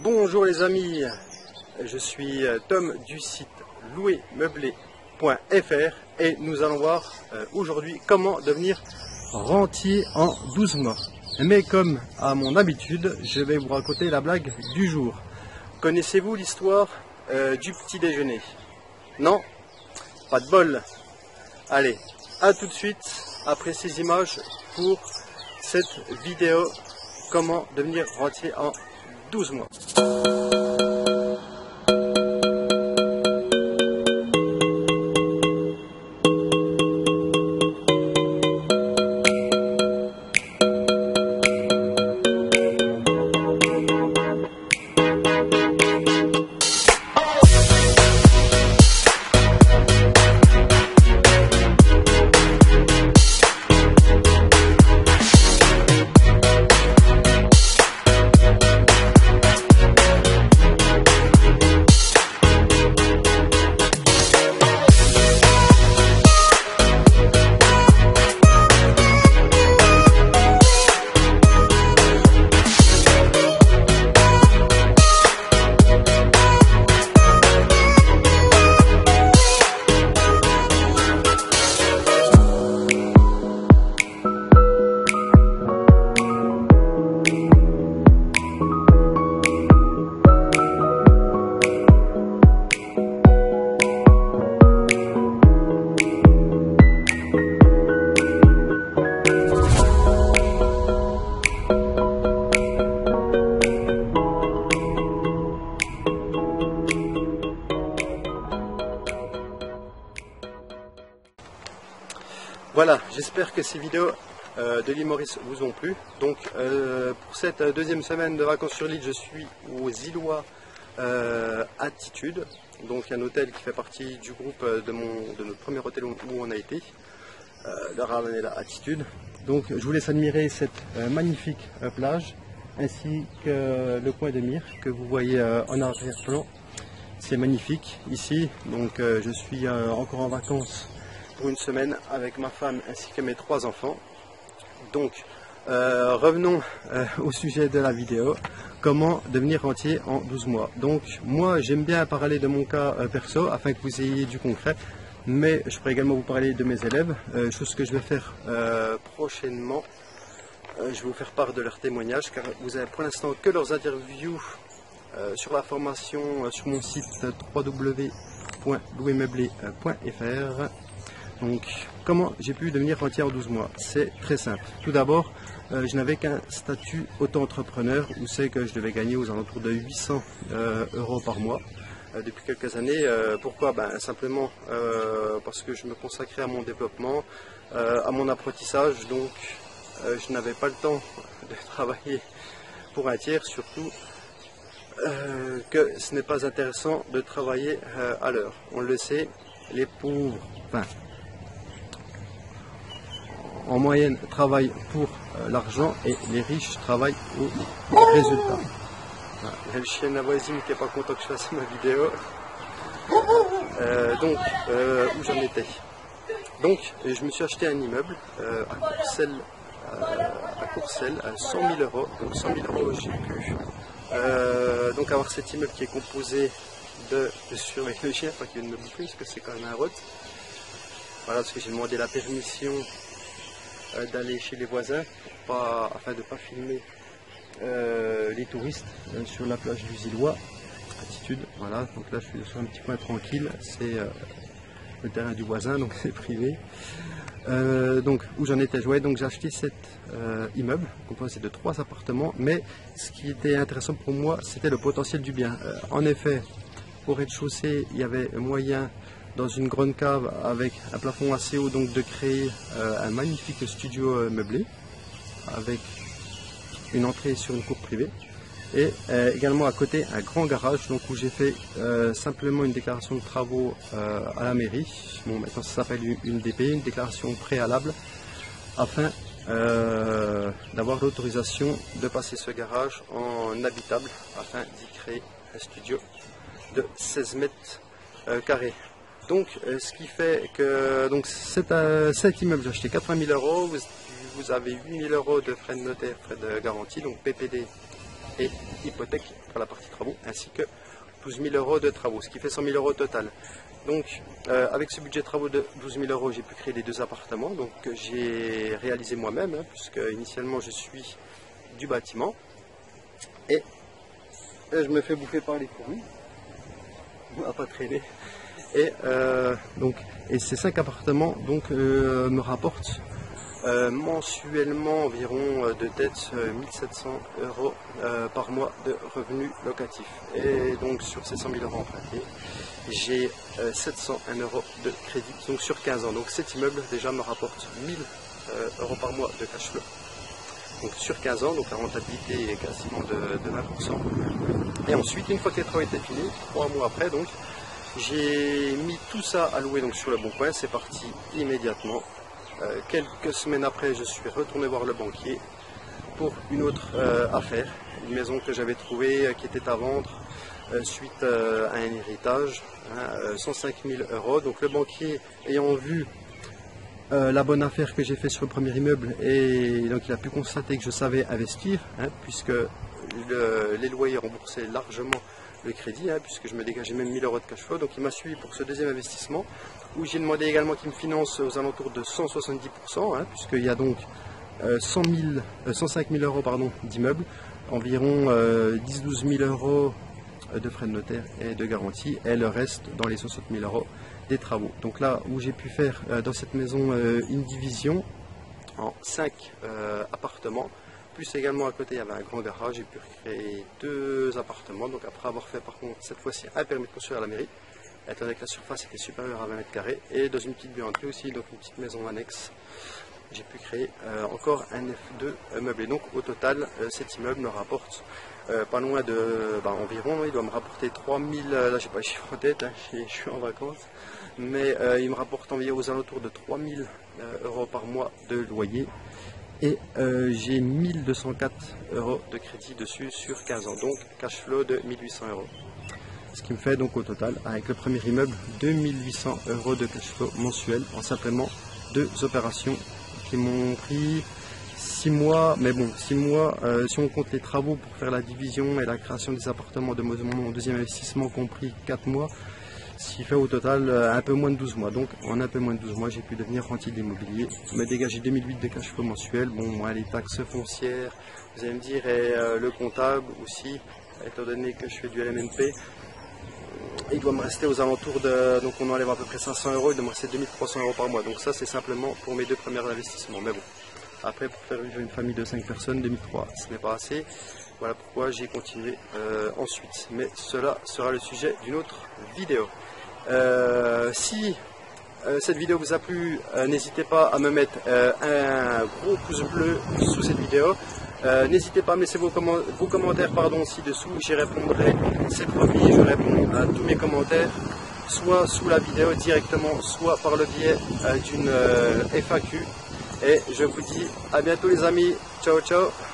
Bonjour les amis, je suis Tom du site louermeublé.fr et nous allons voir aujourd'hui comment devenir rentier en 12 mois. Mais comme à mon habitude, je vais vous raconter la blague du jour. Connaissez-vous l'histoire du petit déjeuner? Non? Pas de bol. Allez, à tout de suite après ces images pour cette vidéo comment devenir rentier en 12 mois. Voilà, j'espère que ces vidéos de l'île Maurice vous ont plu. Donc pour cette deuxième semaine de vacances sur l'île, je suis aux Îlois Attitude. Donc un hôtel qui fait partie du groupe de notre premier hôtel où on a été, le Ravanella Attitude. Donc je vous laisse admirer cette magnifique plage ainsi que le coin de mire que vous voyez en arrière-plan. C'est magnifique ici, donc je suis encore en vacances pour une semaine avec ma femme ainsi que mes 3 enfants. Donc revenons au sujet de la vidéo, comment devenir rentier en 12 mois. Donc moi j'aime bien parler de mon cas perso afin que vous ayez du concret, mais je pourrais également vous parler de mes élèves, chose que je vais faire prochainement. Je vais vous faire part de leurs témoignages car vous avez pour l'instant que leurs interviews sur la formation sur mon site www.louermeublé.fr. Donc, comment j'ai pu devenir rentier en 12 mois? C'est très simple. Tout d'abord, je n'avais qu'un statut auto-entrepreneur où c'est que je devais gagner aux alentours de 800 € par mois depuis quelques années. Pourquoi? Simplement parce que je me consacrais à mon développement, à mon apprentissage. Donc, je n'avais pas le temps de travailler pour un tiers, surtout que ce n'est pas intéressant de travailler à l'heure. On le sait, les pauvres, en moyenne, travaillent pour l'argent et les riches travaillent au résultat. Voilà. Il y a le chien de la voisine qui n'est pas content que je fasse ma vidéo. Où j'en étais? Donc, je me suis acheté un immeuble à Courcelles, à 100 000 €. Donc 100 000 € j'ai pu donc avoir cet immeuble qui est composé de surveiller le chien, pas qu'il ne me bouffe plus, parce que c'est quand même un rot. Voilà, parce que j'ai demandé la permission d'aller chez les voisins afin de ne pas filmer les touristes sur la plage du Îlois Attitude. Voilà, donc là je suis sur un petit coin tranquille, c'est le terrain du voisin, donc c'est privé. Donc où j'en étais joué, donc j'ai acheté cet immeuble composé de 3 appartements, mais ce qui était intéressant pour moi c'était le potentiel du bien. En effet, au rez-de-chaussée il y avait moyen dans une grande cave avec un plafond assez haut, donc de créer un magnifique studio meublé avec une entrée sur une cour privée et également à côté un grand garage, donc où j'ai fait simplement une déclaration de travaux à la mairie. Bon, maintenant ça s'appelle une DP, une déclaration préalable, afin d'avoir l'autorisation de passer ce garage en habitable afin d'y créer un studio de 16 mètres carrés. Donc ce qui fait que cet immeuble, j'ai acheté 80 000 €, vous avez 8 000 € de frais de notaire, frais de garantie, donc PPD et hypothèque pour la partie travaux, ainsi que 12 000 euros de travaux, ce qui fait 100 000 euros total. Donc avec ce budget de travaux de 12 000 euros, j'ai pu créer les 2 appartements, donc j'ai réalisé moi-même, puisque initialement je suis du bâtiment, et je me fais bouffer par les fourmis, on va pas traîner, et ces 5 appartements donc me rapportent mensuellement environ de tête 1700 euros par mois de revenus locatifs. Et donc sur ces 100 000 euros empruntés, j'ai 701 euros de crédit, donc sur 15 ans. Donc cet immeuble déjà me rapporte 1000 euros par mois de cash flow. Donc sur 15 ans, donc la rentabilité est quasiment de 20%. Et ensuite, une fois que les travaux étaient finis, 3 mois après, donc j'ai mis tout ça à louer donc sur le bon coin. C'est parti immédiatement. Quelques semaines après, je suis retourné voir le banquier pour une autre affaire, une maison que j'avais trouvée qui était à vendre suite à un héritage, 105 000 euros. Donc le banquier, ayant vu la bonne affaire que j'ai fait sur le premier immeuble, et donc il a pu constater que je savais investir, puisque les loyers remboursaient largement le crédit, puisque je me dégageais même 1000 euros de cash flow. Donc il m'a suivi pour ce deuxième investissement, où j'ai demandé également qu'il me finance aux alentours de 170%, puisqu'il y a donc 105 000 euros d'immeubles, environ 10-12 000 euros de frais de notaire et de garantie, et le reste dans les 60 000 euros des travaux. Donc là où j'ai pu faire dans cette maison une division en 5 appartements, plus également à côté il y avait un grand garage, j'ai pu créer 2 appartements, donc après avoir fait par contre cette fois-ci un permis de construire à la mairie, étant donné que la surface était supérieure à 20 mètres carrés, et dans une petite buanderie aussi, donc une petite maison annexe, j'ai pu créer encore un F2 meublé. Donc au total, cet immeuble me rapporte pas loin de, environ, il doit me rapporter 3000, là j'ai pas le chiffre en tête, je suis en vacances, mais il me rapporte environ aux alentours de 3000 euros par mois de loyer, et j'ai 1204 euros de crédit dessus sur 15 ans, donc cash flow de 1800 euros. Ce qui me fait donc au total, avec le premier immeuble, 2800 euros de cash flow mensuel en simplement 2 opérations qui m'ont pris 6 mois, mais bon, 6 mois, si on compte les travaux pour faire la division et la création des appartements de mon deuxième investissement compris 4 mois, ce qui fait au total un peu moins de 12 mois. Donc en un peu moins de 12 mois, j'ai pu devenir rentier de l'immobilier, me dégager 2008 de cash flow mensuel. Bon, moi les taxes foncières, vous allez me dire, et le comptable aussi, étant donné que je fais du LMNP, il doit me rester aux alentours de, donc on enlève à peu près 500 euros, il doit me rester 2300 euros par mois. Donc ça c'est simplement pour mes 2 premiers investissements. Mais bon, après pour faire vivre une famille de 5 personnes, 2003, ce n'est pas assez. Voilà pourquoi j'ai continué ensuite. Mais cela sera le sujet d'une autre vidéo. Si cette vidéo vous a plu, n'hésitez pas à me mettre un gros pouce bleu sous cette vidéo. N'hésitez pas à me laisser vos commentaires ci-dessous, j'y répondrai, c'est promis, je réponds à tous mes commentaires, soit sous la vidéo directement, soit par le biais d'une FAQ. Et je vous dis à bientôt les amis, ciao ciao.